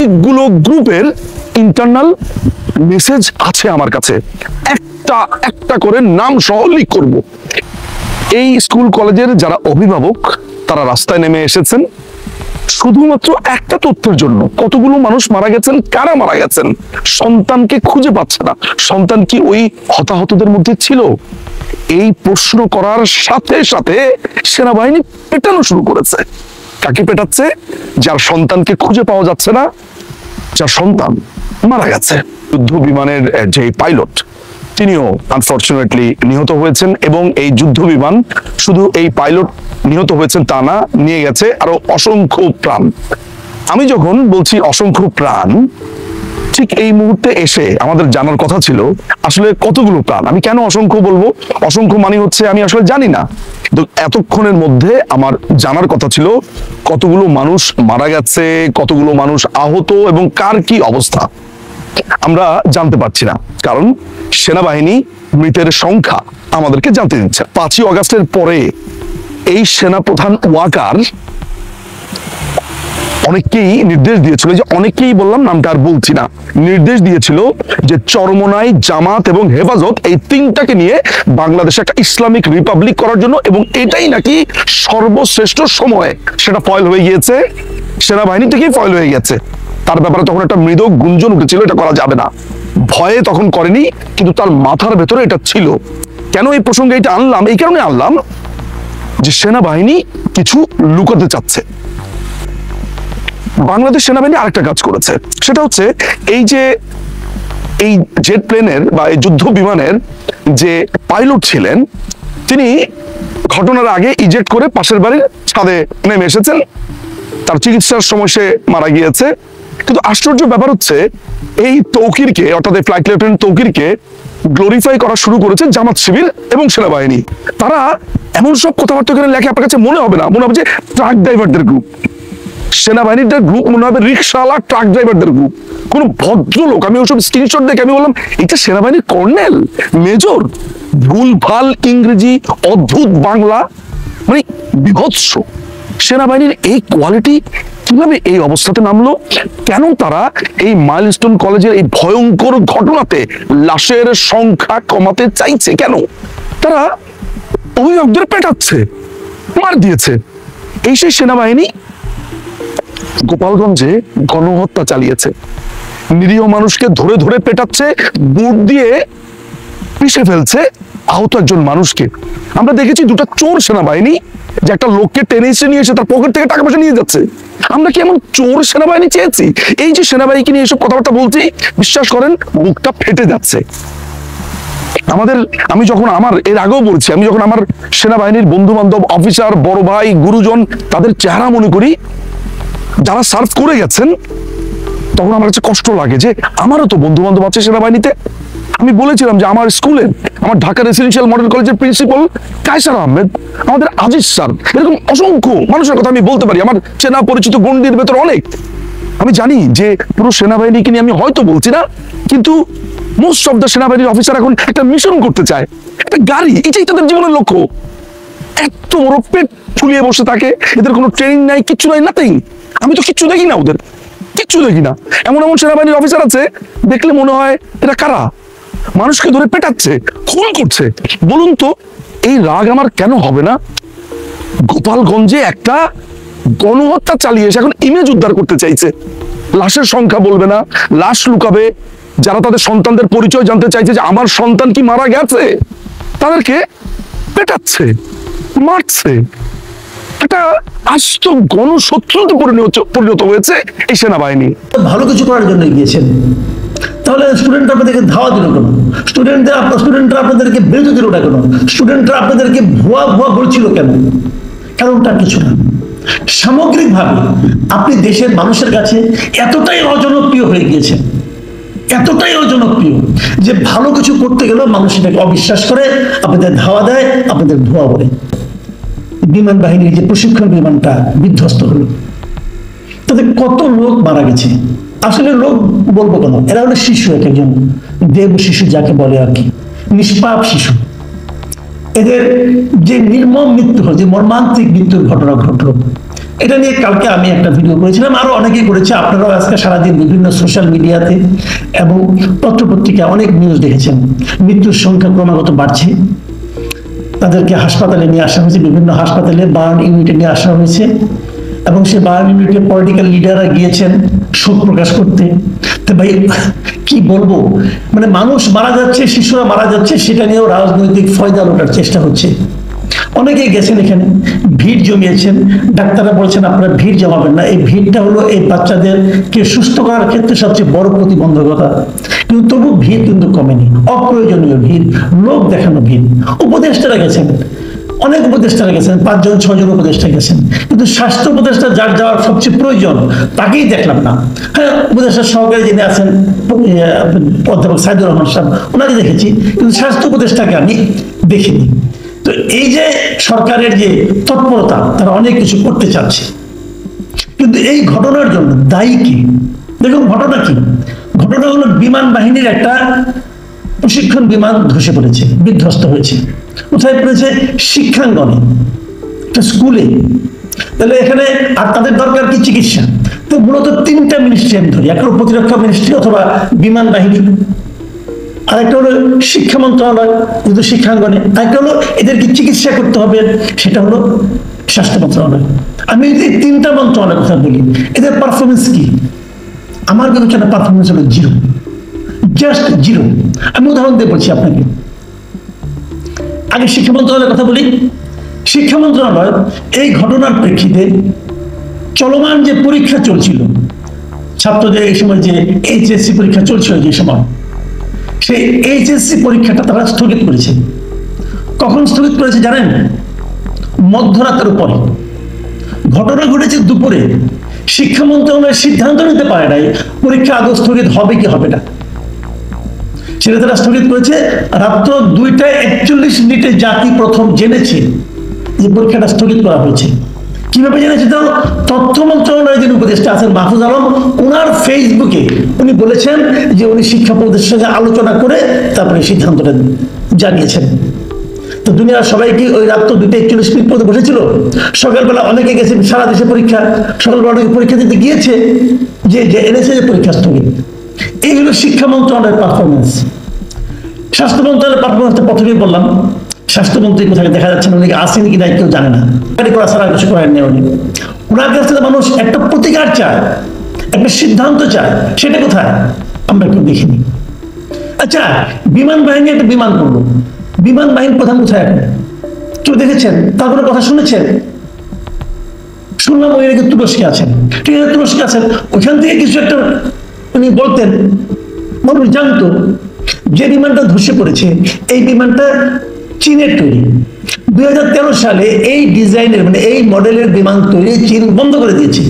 অনেকগুলো গ্রুপের internal message আছে আমার কাছে, একটা একটা করে নাম সহ লিক করব। এই স্কুল কলেজের যারা অভিভাবক তারা রাস্তায় নেমে এসেছেন শুধুমাত্র একটা তথ্যের জন্য। কতগুলো মানুষ মারা গেছেন, কারা মারা গেছেন, সন্তানকে খুঁজে পাচ্ছে না, সন্তান কি ওই হতাহতদের মধ্যে ছিল? এই প্রশ্ন করার সাথে সাথে সেনাবাহিনী পেটানো শুরু করেছে। কাকে পেটাচ্ছে? যার সন্তানকে খুঁজে পাওয়া যাচ্ছে না, যার সন্তান মারা গেছে। যুদ্ধ বিমানের যে পাইলট তিনিও আনফরচুনেটলি নিহত হয়েছেন, এবং এই যুদ্ধ বিমান শুধু এই পাইলট নিহত হয়েছেন তা না, নিয়ে গেছে আরো অসংখ্য প্রাণ। আমি যখন বলছি অসংখ্য প্রাণ, ঠিক এই মুহূর্তে এসে আমাদের জানার কথা ছিল আসলে কতগুলো প্রাণ। আমি কেন অসংখ্য বলবো? অসংখ্য মানে হচ্ছে আমি আসলে জানি না, তো এতক্ষণের মধ্যে আমার জানার কথা ছিল কতগুলো মানুষ মারা গেছে, কতগুলো মানুষ আহত, এবং কার কি অবস্থা আমরা জানতে পারছি না, কারণ সেনাবাহিনী মৃতের সংখ্যা আমাদেরকে জানতে দিচ্ছে। 5ই অগাস্টের পরে এই সেনাপ্রধান ওয়াকার অনেককেই নির্দেশ দিয়েছিল, যে অনেকেই বললাম নামটা আর বলছি না, নির্দেশ দিয়েছিল যে চরমোনাই, জামাত এবং হেফাজত এই তিনটাকে নিয়ে বাংলাদেশে একটা ইসলামিক রিপাবলিক করার জন্য, এবং এটাই নাকি সর্বশ্রেষ্ঠ সময়। সেটা ফয়েল হয়ে গিয়েছে, সেনাবাহিনী থেকেই ফয়েল হয়ে গেছে। তার ব্যাপারে তখন একটা মৃদু গুঞ্জন উঠেছিল এটা করা যাবে না, ভয়ে তখন করেনি, কিন্তু তার মাথার ভেতরে এটা ছিল। কেন এই প্রসঙ্গে এটা আনলাম? এই কারণে আনলাম যে সেনাবাহিনী কিছু লুকাতে চাচ্ছে। বাংলাদেশ সেনাবাহিনী আরেকটা কাজ করেছে, সেটা হচ্ছে এই জেট প্লেনের বা এই যুদ্ধ বিমানের যে পাইলট ছিলেন তিনি ঘটনার আগে ইজেক্ট করে পাশের বাড়ির ছাদে নেমে এসেছেন, তার চিকিৎসার সময় সে মারা গিয়েছে। কিন্তু আশ্চর্য ব্যাপার হচ্ছে এই তৌকিরকে, অর্থাৎ এই ফ্লাইট লেফটেন্যান্ট তৌকিরকে গ্লোরিফাই করা শুরু করেছে জামাত শিবির এবং সেনাবাহিনী। তারা এমন সব কথাবার্তা এখানে লেখে, আপনার কাছে মনে হবে না, মনে হবে যে ট্রাক ড্রাইভারদের গ্রুপ। সেনাবাহিনীর গ্রুপ মনে হবে রিক্সাওয়ালা, ট্রাক ড্রাইভারদের গ্রুপ, কোন ভদ্রলোক। আমি ওসব স্ক্রিনশট দেখে আমি বললাম এটা সেনাবাহিনীর কর্নেল, মেজর, ভুলভাল ইংরেজি, অদ্ভুত বাংলা, মানে বিভৎস। সেনাবাহিনীর এই কোয়ালিটি কিভাবে এই অবস্থাতে নামলো? কেন তারা এই মাইলস্টোন কলেজের এই ভয়ঙ্কর ঘটনাতে লাশের সংখ্যা কমাতে চাইছে? কেন তারা অভিভাবকদের পেটাচ্ছে, মার দিয়েছে? এই সেই সেনাবাহিনী গোপালগঞ্জে গণহত্যা চালিয়েছে, নিরীহ মানুষকে ধরে ধরে পেটাচ্ছে, বুট দিয়ে পিষে ফেলছে আহত একজন মানুষকে। আমরা দেখেছি দুটো চোর সেনাবাহিনী যে একটা লোককে টেনে নিয়ে এসে তার পকেট থেকে টাকা পয়সা নিয়ে যাচ্ছে। আমরা কি এমন চোর সেনাবাহিনী চেয়েছি? এই যে সেনাবাহিনীকে নিয়ে এসব কথাবার্তা বলছি, বিশ্বাস করেন বুকটা ফেটে যাচ্ছে আমাদের। আমি যখন আমার এর আগেও বলছি, আমি যখন আমার সেনাবাহিনীর বন্ধু বান্ধব, অফিসার, বড় ভাই, গুরুজন, তাদের চেহারা মনে করি যারা সার্ভ করে গেছেন, তখন আমার কাছে কষ্ট লাগে যে আমারও তো বন্ধু বান্ধব আছে সেনাবাহিনীতে। আমি বলেছিলাম যে আমার স্কুলে, আমার ঢাকা রেসিডেন্সিয়াল মডেল কলেজের প্রিন্সিপাল কায়সার আহমেদ, আমাদের আজিজ স্যার, এরকম অসংখ্য মানুষের কথা আমি বলতে পারি। আমার চেনা পরিচিত গণ্ডির ভেতর অনেক। আমি জানি যে পুরো সেনাবাহিনীকে নিয়ে আমি হয়তো বলছি না, কিন্তু মোস্ট অফ দ্য সেনাবাহিনীর অফিসার এখন একটা মিশন করতে চায়, একটা গাড়ি, এটাই তাদের জীবনের লক্ষ্য। এত বড় পেট ফুলিয়ে বসে থাকে, এদের কোনো ট্রেনিং নাই, কিচ্ছু নাই, নাথিং। আমি তো কিচ্ছু দেখি না, ওদের কিচ্ছু দেখি না। এমন এমন সেনাবাহিনীর অফিসার আছে দেখলে মনে হয় এটা কারা, মানুষকে ধরে পেটাচ্ছে, খুন করছে। বলুন তো এই রাগ আমার কেন হবে না? গোপালগঞ্জে একটা গণহত্যা চালিয়েছে, এখন ইমেজ উদ্ধার করতে চাইছে, লাশের সংখ্যা বলবে না, লাশ লুকাবে। যারা তাদের সন্তানদের পরিচয় জানতে চাইছে যে আমার সন্তান কি মারা গেছে, তাদেরকে পেটাচ্ছে, মারছে। একটা আস্ত গণশত্রুতে পরিণত হয়েছে এই সেনাবাহিনী। ভালো কিছু করার জন্য গিয়েছেন, তাহলে স্টুডেন্ট আপনাদেরকে ধাওয়া দিল কেন? স্টুডেন্টরা আপনাদেরকে বিরতি দিল না কেন? স্টুডেন্টরা আপনাদেরকে ভুয়া বলছিল কেন? কারণটা কিছু না, সামগ্রিকভাবে আপনি দেশের মানুষের কাছে এতটাই অজনপ্রিয় হয়ে গিয়েছেন, এতটাই অজনপ্রিয় যে ভালো কিছু করতে গেলেও মানুষ এটাকে অবিশ্বাস করে, আপনাদের ধাওয়া দেয়, আপনাদের ভুয়া বলে। বিমান বাহিনীর যে প্রশিক্ষণ বিমানটা বিধ্বস্ত হলো, তাদের কত লোক মারা গেছে। আসলে লোক বলবো কেন, এরা হলো শিশু, একজন দেব শিশু যাকে বলে আর কি, নিষ্পাপ শিশু। এদের যে নির্মম মৃত্যু হল, যে মর্মান্তিক মৃত্যুর ঘটনা ঘটলো, এটা নিয়ে কালকে আমি একটা ভিডিও করেছিলাম, আরো অনেকেই করেছে, আপনারাও আজকে সারাদিন বিভিন্ন সোশ্যাল মিডিয়াতে এবং পত্রপত্রিকায় অনেক নিউজ দেখেছেন। মৃত্যুর সংখ্যা ক্রমাগত বাড়ছে, তাদেরকে হাসপাতালে নিয়ে আসা হয়েছে, বিভিন্ন হাসপাতালে বার্ন ইউনিটে নিয়ে আসা হয়েছে, এবং সে বার্ন ইউনিটে পলিটিক্যাল লিডাররা গিয়েছেন শোক প্রকাশ করতে। তো ভাই কি বলবো, মানে মানুষ মারা যাচ্ছে, শিশুরা মারা যাচ্ছে, সেটা নিয়েও রাজনৈতিক ফয়দা লোটার চেষ্টা হচ্ছে। অনেকেই গেছেন, এখানে ভিড় জমিয়েছেন, ডাক্তাররা বলছেন আপনারা ভিড় জমাবেন না। এই ভিড়টা হলো এই বাচ্চাদেরকে সুস্থ করার ক্ষেত্রে সবচেয়ে বড় প্রতিবন্ধকতা, কিন্তু তবু ভিড় কিন্তু কমেনি, অপ্রয়োজনীয় ভিড়, লোক দেখানো ভিড়। উপদেষ্টারা গেছেন, অনেক উপদেষ্টারা গেছেন, 5 জন 6 জন উপদেষ্টা গেছেন, কিন্তু স্বাস্থ্য উপদেষ্টা যার যাওয়ার সবচেয়ে প্রয়োজন তাকেই দেখলাম না। হ্যাঁ, উপদেষ্টা সহকারী যিনি আছেন অধ্যাপক সাইদুর রহমান সাহেব, ওনাকে দেখেছি, কিন্তু স্বাস্থ্য উপদেষ্টাকে আমি দেখিনি। তো এই যে সরকারের যে তৎপরতা, তারা অনেক কিছু করতে চাচ্ছে, কিন্তু এই ঘটনার জন্য দায়ী কি? দেখুন ঘটনা কি, ঘটনা হলো বিমান বাহিনীর একটা প্রশিক্ষণ বিমান ধসে পড়েছে, বিধ্বস্ত হয়েছে। কোথায় পড়েছে? শিক্ষাঙ্গনে, একটা স্কুলে। তাহলে এখানে আর তাদের দরকার কি? চিকিৎসা। তো মূলত 3টা মিনিস্ট্রি আমি ধরি, একটা হলো প্রতিরক্ষা মিনিস্ট্রি অথবা বিমান বাহিনী, আরেকটা হলো শিক্ষা মন্ত্রণালয় যেহেতু শিক্ষাঙ্গনে, আরেকটা হলো এদেরকে চিকিৎসা করতে হবে, সেটা হলো স্বাস্থ্য মন্ত্রণালয়। আমি যদি 3টা মন্ত্রণালয়ের কথা বলি, এদের পারফরমেন্স কি? আমার বিবেচনা পারফরমেন্স হলো জিরো, জাস্ট জিরো। আমি উদাহরণ দিয়ে বলছি আপনাকে। আগে শিক্ষা মন্ত্রণালয়ের কথা বলি। শিক্ষা মন্ত্রণালয় এই ঘটনার প্রেক্ষিতে চলমান যে পরীক্ষা চলছিল, ছাত্রদের এই সময় যে এইচএসসি পরীক্ষা চলছিল, যে সময় সেই এইচএসসি পরীক্ষাটা তারা স্থগিত করেছে। কখন স্থগিত করেছে জানেন? মধ্যরাতের উপরে। ঘটনা ঘটেছে দুপুরে। শিক্ষা মন্ত্রণালয় সিদ্ধান্ত নিতে পারে নাই পরীক্ষা আদৌ স্থগিত হবে কি হবে না, সেটা তারা স্থগিত করেছে রাত্র 2:41 জাতি প্রথম জেনেছে যে পরীক্ষাটা স্থগিত করা হয়েছে। কিভাবে জেনেছে? তো তথ্য মন্ত্রণালয়ের যিনি উপদেষ্টা আছেন মাহফুজ আলম, ওনার ফেসবুকে উনি বলেছেন যে উনি শিক্ষা উপদেষ্টার সঙ্গে আলোচনা করে তারপরে সিদ্ধান্তটা জানিয়েছেন। তো দুনিয়ার সবাই কি ওই রাত্র 2:41 পর্যন্ত বসেছিল? সকালবেলা অনেকে গেছে, সারা দেশে পরীক্ষা, সকালবেলা অনেকে পরীক্ষা দিতে গিয়েছে, যে এনেছে যে পরীক্ষা স্থগিত। এই হলো শিক্ষা মন্ত্রণালয়ের পারফরমেন্স। স্বাস্থ্য মন্ত্রণালয়ের পারফরমেন্সটা প্রথমেই বললাম, স্বাস্থ্যমন্ত্রী কোথায় দেখা যাচ্ছে না, উনি আসেন কি নাই কেউ জানে না, করা ছাড়া কিছু করেন নেই উনি। ওনার কাছ থেকে মানুষ একটা প্রতিকার চায়, একটা সিদ্ধান্ত চায়, সেটা কোথায় আমরা কেউ দেখিনি। আচ্ছা, বিমান বাহিনী একটা বিমান করলো, বিমান বাহিনীর প্রধান কোথায় এখন কেউ দেখেছেন? তার কোনো কথা শুনেছেন? শুনলাম ওই নাকি তুরস্কে আছেন। ঠিক আছে, তুরস্কে আছেন, ওখান থেকে কিছু একটা উনি বলতেন, মানুষ জানতো যে বিমানটা ধসে পড়েছে এই বিমানটা চীনের তৈরি। 2013 সালে এই ডিজাইনের মানে এই মডেলের বিমান তৈরি চীন বন্ধ করে দিয়েছে।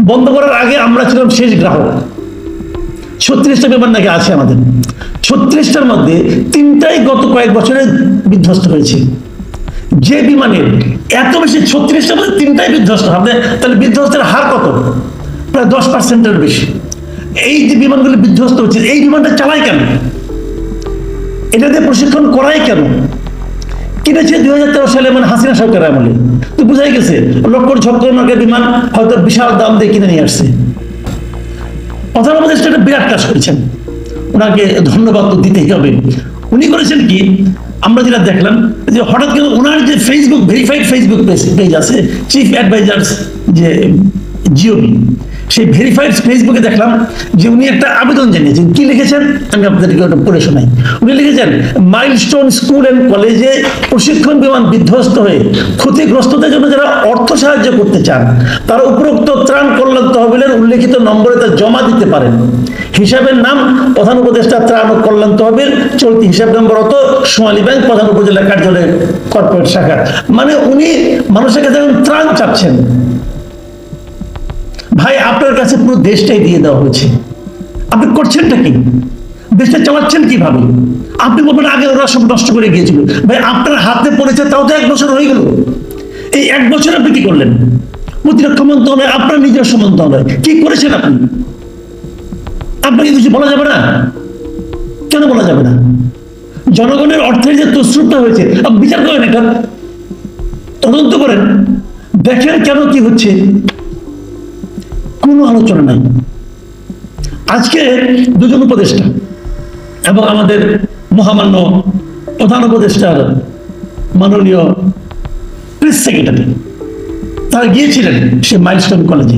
বন্ধ করার আগে আমরা ছিলাম শেষ গ্রাহক। 36টা বিমান নাকি আছে আমাদের, 36টার মধ্যে 3টাই গত কয়েক বছরে বিধ্বস্ত হয়েছে। যে বিমানের এত বেশি, 36টার মধ্যে 3টাই বিধ্বস্ত হবে, তাহলে বিধ্বস্তের হার কত? প্রায় 10%-এর বেশি। এই যে বিমানগুলো বিধ্বস্ত হচ্ছে, এই বিমানটা চালায় কেন? এটা দিয়ে প্রশিক্ষণ করাই কেন? কিনেছে 2013 সালে, মানে হাসিনা সরকারের আমলে। তো বুঝাই গেছে লক্কর ঝক্কর মার্কের বিমান হয়তো বিশাল দাম দিয়ে কিনে নিয়ে আসছে। প্রধান উপদেষ্টা একটা বিরাট কাজ করেছেন, ওনাকে ধন্যবাদ তো দিতেই হবে। উনি করেছেন কি, আমরা যেটা দেখলাম যে হঠাৎ করে ওনার যে ফেসবুক ভেরিফাইড ফেসবুক পেজ আছে, চিফ অ্যাডভাইজার্স যে জিওবি, সেই ভেরিফাইড ফেসবুকে দেখলাম যে উনি একটা আবেদন জানিয়েছেন। কি লিখেছেন আমি আপনাদেরকে ওটা পড়ে শোনাই। উনি লিখেছেন, মাইলস্টোন স্কুল অ্যান্ড কলেজে প্রশিক্ষণ বিমান বিধ্বস্ত হয়ে ক্ষতিগ্রস্তদের জন্য যারা অর্থ সাহায্য করতে চান তারা উপরোক্ত ত্রাণ কল্যাণ তহবিলের উল্লেখিত নম্বরে তা জমা দিতে পারেন। হিসাবের নাম প্রধান উপদেষ্টা ত্রাণ ও কল্যাণ তহবিল, চলতি হিসাব নম্বর অত, সোনালী ব্যাংক, প্রধান উপজেলা কার্যালয়, কর্পোরেট শাখা। মানে উনি মানুষের কাছে ত্রাণ চাচ্ছেন। ভাই, আপনার কাছে পুরো দেশটাই দিয়ে দেওয়া হয়েছে, আপনি করছেনটা কি? দেশটা চালাচ্ছেন কিভাবে? আপনি বলবেন আগে ওরা সব নষ্ট করে গিয়েছিল। ভাই, আপনার হাতে পড়েছে, তাও তো 1 বছর হয়ে গেল। এই 1 বছর আপনি কি করলেন? প্রতিরক্ষা মন্ত্রণালয় আপনার নিজস্ব মন্ত্রণালয়, কি করেছেন আপনি? আপনাকে কিছু বলা যাবে না? কেন বলা যাবে না? জনগণের অর্থের যে তসরুপটা হয়েছে আপনি বিচার করেন, এটা তদন্ত করেন। দেখেন কেন কি হচ্ছে, কোনো আলোচনা নাই। আজকে দুজন উপদেষ্টা এবং আমাদের মহামান্য প্রধান উপদেষ্টার মাননীয় প্রেস সেক্রেটারি তারা গিয়েছিলেন সে মাইলস্টোন কলেজে,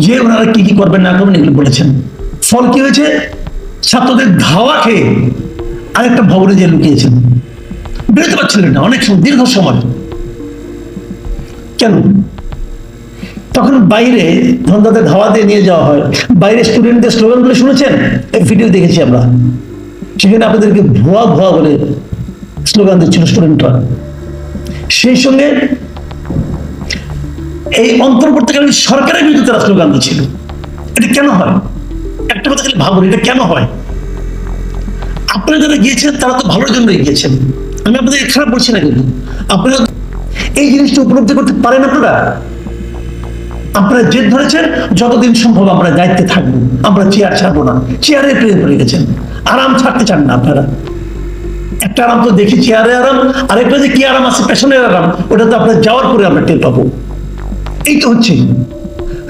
যে ওনারা কি কি করবেন না করবেন এগুলো বলেছেন। ফল কি হয়েছে? ছাত্রদের ধাওয়া খেয়ে আরেকটা ভবনে যে লুকিয়েছেন, বেরোতে পারছিলেন না অনেক সময়, দীর্ঘ সময়। কেন? তখন বাইরে যখন তাদের ধাওয়া দিয়ে নিয়ে যাওয়া হয়, বাইরে স্টুডেন্টদের স্লোগানগুলো শুনেছেন, এই ভিডিও দেখেছি আমরা, সেখানে আপনাদেরকে ভুয়া ভুয়া বলে স্লোগান দিচ্ছিল স্টুডেন্টরা। সেই সঙ্গে এই অন্তর্বর্তীকালীন সরকারের বিরুদ্ধে তারা স্লোগান দিচ্ছিল। এটা কেন হয়? একটা কথা খালি ভাবুন, এটা কেন হয়? আপনারা যারা গিয়েছেন তারা তো ভালোর জন্যই গিয়েছেন, আমি আপনাদের খারাপ বলছি না, কিন্তু আপনারা এই জিনিসটা উপলব্ধি করতে পারেন। আপনারা জেদ ধরেছেন যতদিন সম্ভব আমরা দায়িত্বে থাকবো, আমরা চেয়ার ছাড়বো না। চেয়ারে প্রেমে পড়ে গেছেন, আরাম ছাড়তে চান না আপনারা। একটা আরাম তো দেখি চেয়ারে আরাম, আরেকটা যে কি আরাম আছে পেছনের আরাম, ওটা তো আপনার যাওয়ার পরে আমরা টের পাবো। এই তো হচ্ছে।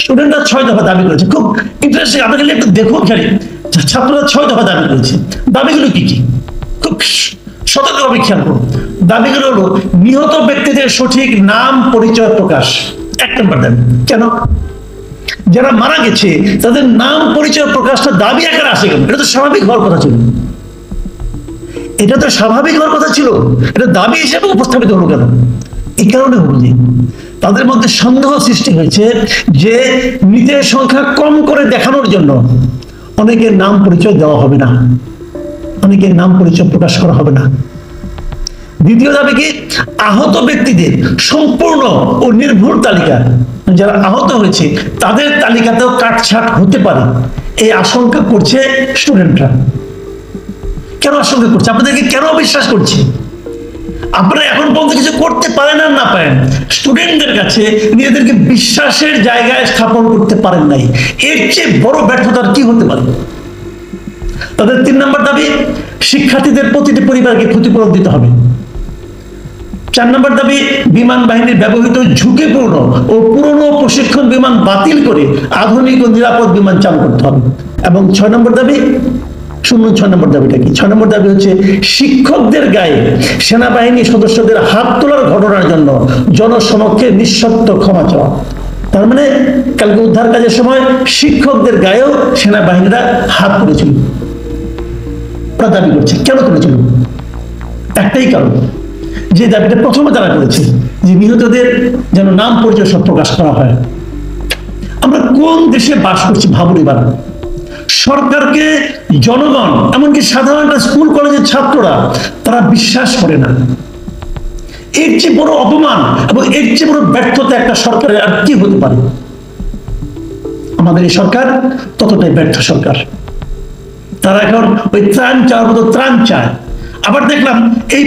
স্টুডেন্টরা 6 দফা দাবি করেছে, খুব ইন্টারেস্টিং। আপনাকে একটু দেখো খালি, ছাত্ররা 6 দফা দাবি করেছে। দাবিগুলো কি কি খুব সতর্কভাবে খেয়াল করুন। দাবিগুলো হলো নিহত ব্যক্তিদের সঠিক নাম পরিচয় প্রকাশ, 1 নম্বর দাবি। কেন? যারা মারা গেছে তাদের নাম পরিচয় প্রকাশটা দাবি আকারে আসে কেন? এটা তো স্বাভাবিক হওয়ার কথা ছিল, এটা তো স্বাভাবিক হওয়ার কথা ছিল, এটা দাবি হিসেবে উপস্থাপিত হলো কেন? এই কারণে হলো যে তাদের মধ্যে সন্দেহ সৃষ্টি হয়েছে যে মৃতের সংখ্যা কম করে দেখানোর জন্য অনেকের নাম পরিচয় দেওয়া হবে না, অনেকের নাম পরিচয় প্রকাশ করা হবে না। দ্বিতীয় দাবি কি? আহত ব্যক্তিদের সম্পূর্ণ ও নির্ভুল তালিকা, যারা আহত হয়েছে তাদের তালিকাতেও কাটছাট হতে পারে, এই আশঙ্কা করছে স্টুডেন্টরা। কেন আশঙ্কা করছে? আপনাদেরকে কেন বিশ্বাস করছে? আপনারা এখন পর্যন্ত কিছু করতে পারেন আর না পারেন, স্টুডেন্টদের কাছে নিজেদেরকে বিশ্বাসের জায়গায় স্থাপন করতে পারেন নাই। এর চেয়ে বড় ব্যর্থতার কি হতে পারে? তাদের 3 নম্বর দাবি, শিক্ষার্থীদের প্রতিটি পরিবারকে ক্ষতিপূরণ দিতে হবে। 4 নম্বর দাবি, বিমান বাহিনীর ব্যবহৃত ঝুঁকিপূর্ণ ও পুরনো প্রশিক্ষণ বিমান বাতিল করে আধুনিক ও নিরাপদ বিমান চালু করতে হবে। এবং 6 নম্বর দাবি, শুনুন 6 নম্বর দাবিটা কি। 6 নম্বর দাবি হচ্ছে শিক্ষকদের গায়ে সেনাবাহিনী সদস্যদের হাত তোলার ঘটনার জন্য জনসমক্ষে নিঃশর্ত ক্ষমা চাওয়া। তার মানে কালকে উদ্ধার কাজের সময় শিক্ষকদের গায়েও সেনাবাহিনীরা হাত তুলেছিল, ওরা দাবি করছে। কেন তুলেছিল? একটাই কারণ, যে দাবিটা প্রথমে তারা করেছে যে নিহতদের যেন নাম পরিচয় সব প্রকাশ করা হয়। আমরা কোন দেশে বাস করছি ভাবুন এবার। সরকারকে জনগণ, এমনকি সাধারণ স্কুল কলেজের ছাত্ররা, তারা বিশ্বাস করে না। এর চেয়ে বড় অপমান এবং এর চেয়ে বড় ব্যর্থতা একটা সরকারের আর কি হতে পারে? আমাদের এই সরকার ততটাই ব্যর্থ সরকার। তারা এখন ওই ত্রাণ চাওয়ার মতো ত্রাণ চায়। আবার দেখলাম এই